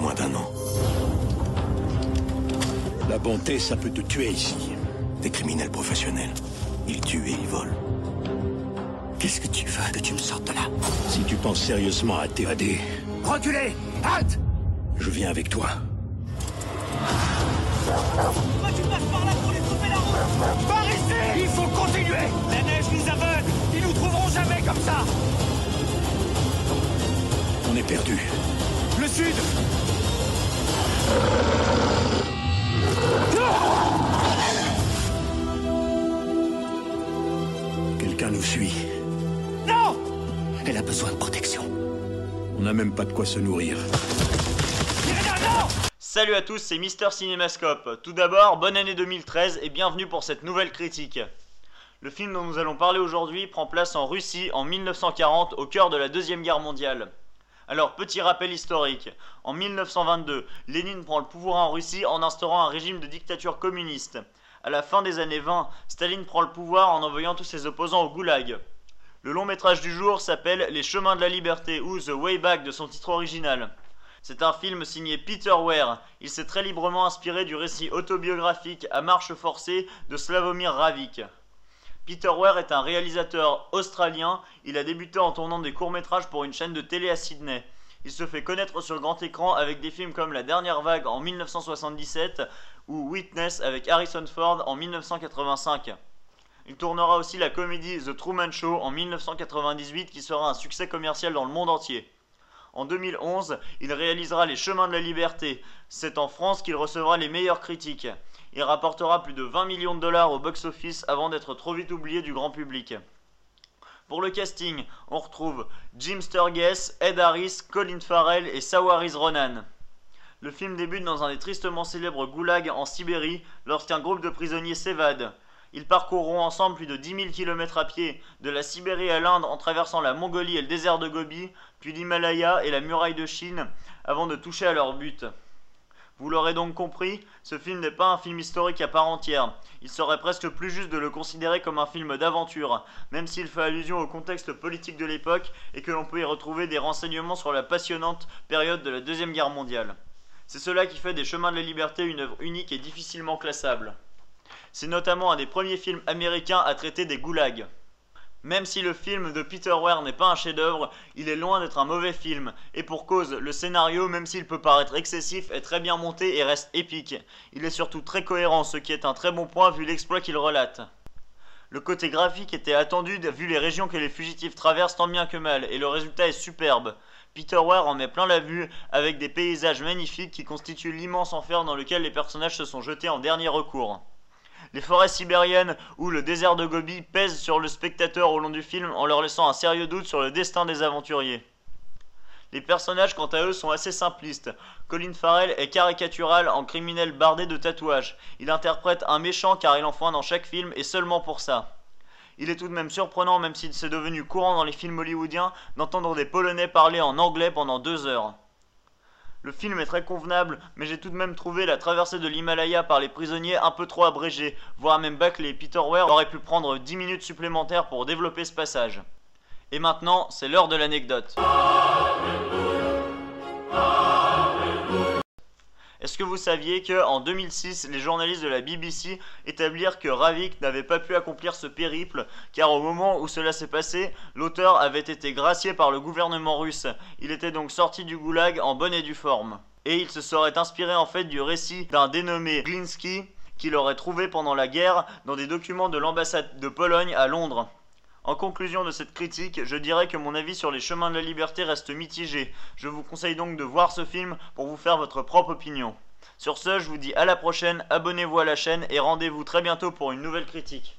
moins d'1 an. La bonté, ça peut te tuer ici. Des criminels professionnels. Ils tuent et ils volent. Qu'est-ce que tu veux que tu me sortes de là? Si tu penses sérieusement à t'évader... Reculez! Halte! Je viens avec toi. Pourquoi tu passes par là pour les couper la route? Par ici! Il faut continuer! La neige nous aveugle. Ils nous trouveront jamais comme ça. On est perdu. Le sud! Quelqu'un nous suit. Non! Elle a besoin de protection. On n'a même pas de quoi se nourrir. Non! Salut à tous, c'est Mister Cinémascope. Tout d'abord, bonne année 2013 et bienvenue pour cette nouvelle critique. Le film dont nous allons parler aujourd'hui prend place en Russie en 1940, au cœur de la Deuxième Guerre mondiale. Alors, petit rappel historique. En 1922, Lénine prend le pouvoir en Russie en instaurant un régime de dictature communiste. À la fin des années 20, Staline prend le pouvoir en envoyant tous ses opposants au goulag. Le long métrage du jour s'appelle Les Chemins de la Liberté ou The Way Back de son titre original. C'est un film signé Peter Weir. Il s'est très librement inspiré du récit autobiographique À marche forcée de Slavomir Ravik. Peter Weir est un réalisateur australien. Il a débuté en tournant des courts-métrages pour une chaîne de télé à Sydney. Il se fait connaître sur grand écran avec des films comme La Dernière Vague en 1977 ou Witness avec Harrison Ford en 1985. Il tournera aussi la comédie The Truman Show en 1998 qui sera un succès commercial dans le monde entier. En 2011, il réalisera Les Chemins de la Liberté. C'est en France qu'il recevra les meilleures critiques. Il rapportera plus de 20 millions de dollars au box-office avant d'être trop vite oublié du grand public. Pour le casting, on retrouve Jim Sturgess, Ed Harris, Colin Farrell et Saoirse Ronan. Le film débute dans un des tristement célèbres goulags en Sibérie lorsqu'un groupe de prisonniers s'évade. Ils parcourront ensemble plus de 10 000 km à pied, de la Sibérie à l'Inde en traversant la Mongolie et le désert de Gobi, puis l'Himalaya et la muraille de Chine, avant de toucher à leur but. Vous l'aurez donc compris, ce film n'est pas un film historique à part entière. Il serait presque plus juste de le considérer comme un film d'aventure, même s'il fait allusion au contexte politique de l'époque et que l'on peut y retrouver des renseignements sur la passionnante période de la Deuxième Guerre mondiale. C'est cela qui fait des Chemins de la Liberté une œuvre unique et difficilement classable. C'est notamment un des premiers films américains à traiter des goulags. Même si le film de Peter Weir n'est pas un chef-d'œuvre, il est loin d'être un mauvais film. Et pour cause, le scénario, même s'il peut paraître excessif, est très bien monté et reste épique. Il est surtout très cohérent, ce qui est un très bon point vu l'exploit qu'il relate. Le côté graphique était attendu vu les régions que les fugitifs traversent tant bien que mal, et le résultat est superbe. Peter Weir en met plein la vue, avec des paysages magnifiques qui constituent l'immense enfer dans lequel les personnages se sont jetés en dernier recours. Les forêts sibériennes ou le désert de Gobi pèsent sur le spectateur au long du film en leur laissant un sérieux doute sur le destin des aventuriers. Les personnages quant à eux sont assez simplistes. Colin Farrell est caricatural en criminel bardé de tatouages. Il interprète un méchant car il en faut un dans chaque film et seulement pour ça. Il est tout de même surprenant, même si c'est devenu courant dans les films hollywoodiens, d'entendre des Polonais parler en anglais pendant 2 heures. Le film est très convenable, mais j'ai tout de même trouvé la traversée de l'Himalaya par les prisonniers un peu trop abrégée, voire même bâclée. Peter Weir aurait pu prendre 10 minutes supplémentaires pour développer ce passage. Et maintenant, c'est l'heure de l'anecdote. Est-ce que vous saviez qu'en 2006, les journalistes de la BBC établirent que Ravik n'avait pas pu accomplir ce périple, car au moment où cela s'est passé, l'auteur avait été gracié par le gouvernement russe. Il était donc sorti du goulag en bonne et due forme. Et il se serait inspiré en fait du récit d'un dénommé Gliński qu'il aurait trouvé pendant la guerre dans des documents de l'ambassade de Pologne à Londres. En conclusion de cette critique, je dirais que mon avis sur les Chemins de la Liberté reste mitigé. Je vous conseille donc de voir ce film pour vous faire votre propre opinion. Sur ce, je vous dis à la prochaine, abonnez-vous à la chaîne et rendez-vous très bientôt pour une nouvelle critique.